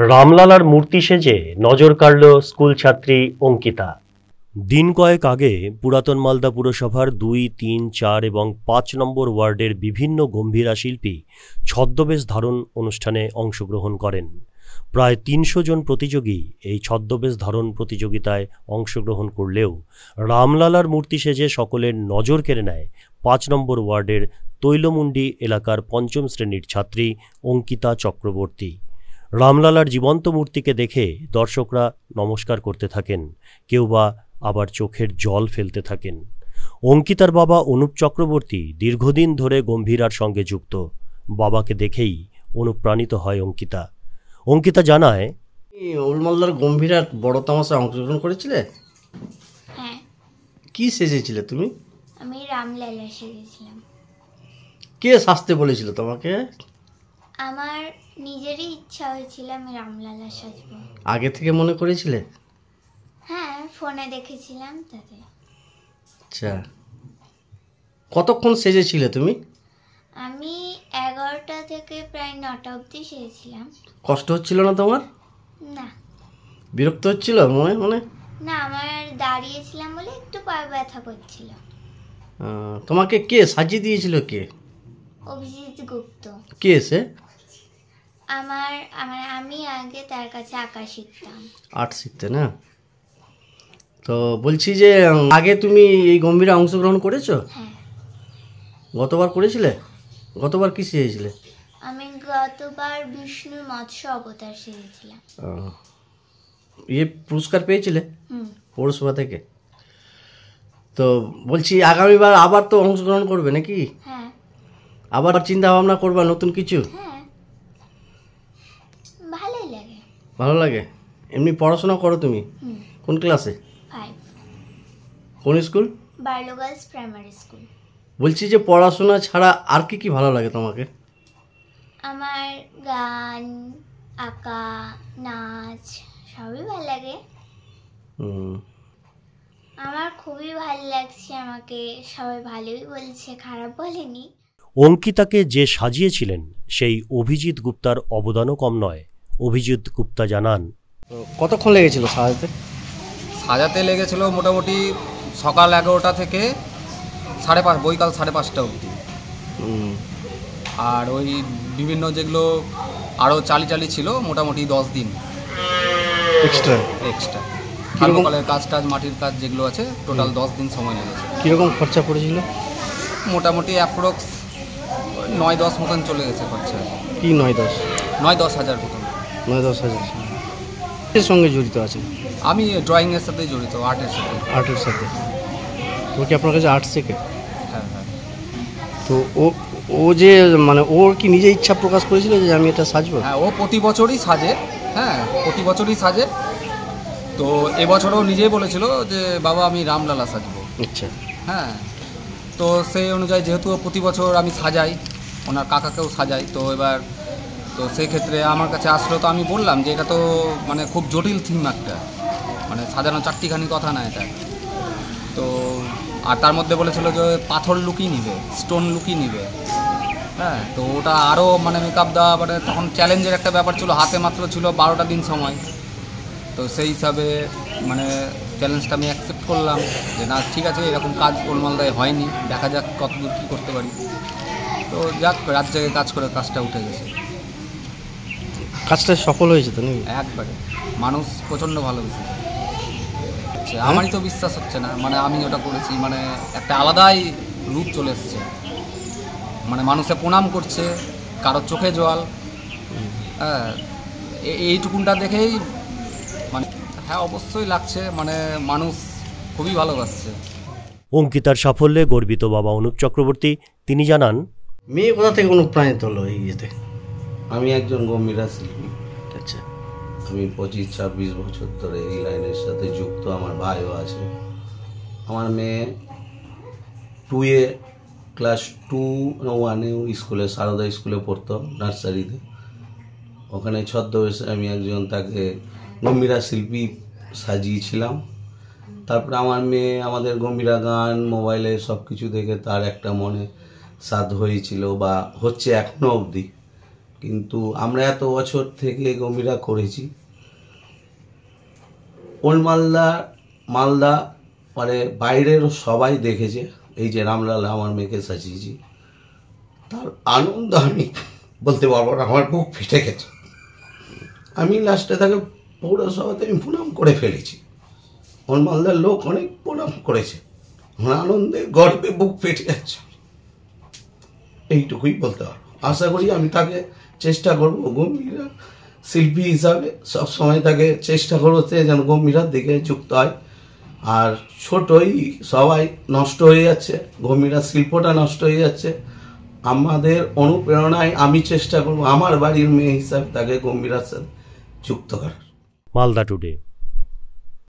রামলালার মূর্তি সেজে নজর কাড়ল স্কুল ছাত্রী অঙ্কিতা। দিন কয়েক আগে পুরাতন মালদা পুরসভার ২, ৩, ৪ এবং ৫ নম্বর ওয়ার্ডের বিভিন্ন গম্ভীরা শিল্পী ছদ্মবেশ ধারণ অনুষ্ঠানে অংশগ্রহণ করেন। প্রায় ৩০০ জন প্রতিযোগী এই ছদ্মবেশ ধারণ প্রতিযোগিতায় অংশগ্রহণ করলেও রামলালার মূর্তি সেজে সকলের নজর কেড়ে নেয় ৫ নম্বর ওয়ার্ডের তৈলমুন্ডি এলাকার ৫ম শ্রেণীর ছাত্রী অঙ্কিতা চক্রবর্তী। রামলালার জীবন্ত মূর্তিকে দেখে দর্শকরা নমস্কার করতে থাকেন, কেউ বা আবার চোখের জল ফেলতে থাকেন। অঙ্কিতার বাবা অনুপ চক্রবর্তী দীর্ঘদিন ধরে গম্ভীরার সঙ্গে যুক্ত। বাবাকে দেখেই অনুপ্রাণিত হয় অঙ্কিতা। অঙ্কিতা জানায়, ওলমালদার গম্ভীরার বড় তামাশায় অংশগ্রহণ করেছিলে? হ্যাঁ। কি সেজেছিলে তুমি? আমি রামলালা সেজেছিলাম। কে সাজতে বলেছিল তোমাকে? আমার নিজেরই ইচ্ছা হয়েছিল আমি রামলালা সাজবো। আগে থেকে মনে করেছিলে? হ্যাঁ, ফোনে দেখেছিলাম তাতে। আচ্ছা, কতক্ষণ সেজেছিলে তুমি? আমি 11টা থেকে প্রায় 9টা অবধি সেজেছিলাম। কষ্ট হচ্ছিল না তোমার? না। বিরক্ত হচ্ছিল মনে? না, আমার দাঁড়িয়েছিলাম বলে একটু পায়ে ব্যথা করছিল। তোমাকে কে সাজিয়ে দিয়েছিল? কে? অভিজিৎ গুপ্ত। কে সে? আমি আগে তার কাছে আঁকা শিখতাম। আর্ট শিখতে না? তো বলছি যে আগে তুমি এই গম্ভীরা অংশগ্রহণ করেছো? হ্যাঁ। গতবার করেছিলে? গতবার কি সেজেছিলে? আমি গতবার বিষ্ণুর মৎস্য অবতার সেজেছিলাম। পুরস্কার পেয়েছিলে হুম। পৌরসভা থেকে? তো বলছি আগামীবার আবার তো অংশগ্রহণ করবে নাকি? হ্যাঁ। আবার চিন্তা ভাবনা করবা নতুন কিছু? হ্যাঁ, ভালোই লাগে। ভালো লাগে? এমনি পড়াশোনা করো তুমি? কোন ক্লাসে? 5। কোন school? Barlow girls primary school. বলছি যে পড়াশোনা ছাড়া আর কি কি ভালো লাগে তোমাকে? আমার গান, আঁকা, নাচ সবই ভালো লাগে। আমার খুবই ভালো লাগছে, আমাকে সবাই ভালোই বলছে, খারাপ বলেনি। অঙ্কিতাকে যে সাজিয়েছিলেন সেই অভিজিৎ গুপ্তার অবদানও কম নয়। অভিজিৎ গুপ্তা জানান, কতক্ষণ লেগেছিল সাজাতে? সাজাতে লেগেছিল মোটামুটি সকাল 11টা থেকে 5:30, বৈকাল 5:30টা অবধি। আর ওই বিভিন্ন যেগুলো আরও চালি ছিল মোটামুটি 10 দিন এক্সট্রা সকালের কাজ টাজ মাটির কাজ যেগুলো আছে টোটাল 10 দিন সময় লেগেছে। কীরকম খরচা পড়েছিল? মোটামুটি অ্যাপ্রক্স 9-10 মতন চলে গেছে খরচা। কি 9-10 হাজার মতন। 9-10 হাজার। এর সঙ্গে জড়িত আছে? আমি ড্রয়িংয়ের সাথেই জড়িত, আর্টের সাথে। ও কি আপনার কাছে আর্ট শেখে? হ্যাঁ। তো ও যে মানে ওর কি নিজে ইচ্ছা প্রকাশ করেছিল যে আমি এটা সাজবো? হ্যাঁ, ও প্রতি বছরই সাজে। তো এবছরও নিজেই বলেছিল যে বাবা আমি রামলালা সাজবো। আচ্ছা। হ্যাঁ, তো সেই অনুযায়ী যেহেতু প্রতি বছর আমি সাজাই, ওনার কাকাকেও সাজাই, তো সেই ক্ষেত্রে আমার কাছে আসলো। তো আমি বললাম যে এটা তো মানে খুব জটিল থিম একটা, মানে সাজানো চারটিখানি কথা না এটা। তো আর তার মধ্যে বলেছিল যে পাথর লুকই নিবে, স্টোন লুকই নিবে। হ্যাঁ, তো ওটা আরও মানে মেকআপ দেওয়া, মানে তখন চ্যালেঞ্জের একটা ব্যাপার ছিল। হাতে মাত্র ছিল 12টা দিন সময়। তো সেই হিসাবে মানে চ্যালেঞ্জটা আমি অ্যাকসেপ্ট করলাম যে না ঠিক আছে, এরকম কাজ ওলমালদায় হয়নি, দেখা যাক কতদূর কী করতে পারি। তো যাক, রাত জেগে কাজ করে কাজটা উঠে গেছে। কাজটা সফল হয়েছে তো নাকি? একবারে মানুষ প্রচণ্ড ভালোবেসেছে। আমারই তো বিশ্বাস হচ্ছে না, মানে আমি ওটা করেছি, মানে একটা আলাদাই রূপ চলে এসছে। মানে মানুষে প্রণাম করছে, কারোর চোখে জল। হ্যাঁ, এইটুকুনটা দেখেই মানে হ্যাঁ অবশ্যই লাগছে, মানে মানুষ খুবই ভালোবাসছে। অঙ্কিতার সাফল্যে গর্বিত বাবা অনুপ চক্রবর্তী। তিনি জানান, মেয়ে কোথা থেকে অনুপ্রাণিত হলো এই ইয়েতে? আমি একজন গম্ভীরা শিল্পী। আচ্ছা। আমি 25-26 বছর ধরে এই লাইনের সাথে যুক্ত। আমার ভাইও আছে। আমার মেয়ে 2-এ ক্লাস 1-এ স্কুলে, সারদা স্কুলে পড়তো, নার্সারিতে। ওখানে ছদ্মবেশে আমি একজন তাকে গম্ভীরা শিল্পী সাজিয়েছিলাম। তারপরে আমার মেয়ে আমাদের গম্ভীরা গান মোবাইলে সব কিছু দেখে তার একটা মনে সাধ হয়েছিল বা হচ্ছে এখনও অবধি কিন্তু আমরা এত বছর থেকে গম্ভীরা করেছি। ওল্ড মালদা মানে বাইরের সবাই দেখেছে এই যে রামলাল আমার মেয়েকে সাজিয়েছি, তার আনন্দ আমি বলতে পারবো না, আমার বুক ফেটে গেছে। আমি লাস্টে তাকে পৌরসভাতে আমি প্রণাম করে ফেলেছি, ওল্ড মালদার লোক অনেক প্রণাম করেছে, আমার আনন্দে গর্বে বুক ফেটে যাচ্ছে। এইটুকুই বলতে পারবো। আশা করি আমি তাকে চেষ্টা করবো গম্ভীরা শিল্পী হিসাবে সবসময় তাকে চেষ্টা করতে যেন গম্ভীরার দিকে যুক্ত হয়। আর ছোটই সবাই নষ্ট হয়ে যাচ্ছে, গম্ভীরা শিল্পটা নষ্ট হয়ে যাচ্ছে। আমাদের অনুপ্রেরণায় আমি চেষ্টা করবো আমার বাড়ির মেয়ে হিসাবে তাকে গম্ভীরার সাথে যুক্ত করার। মালদা টুডে।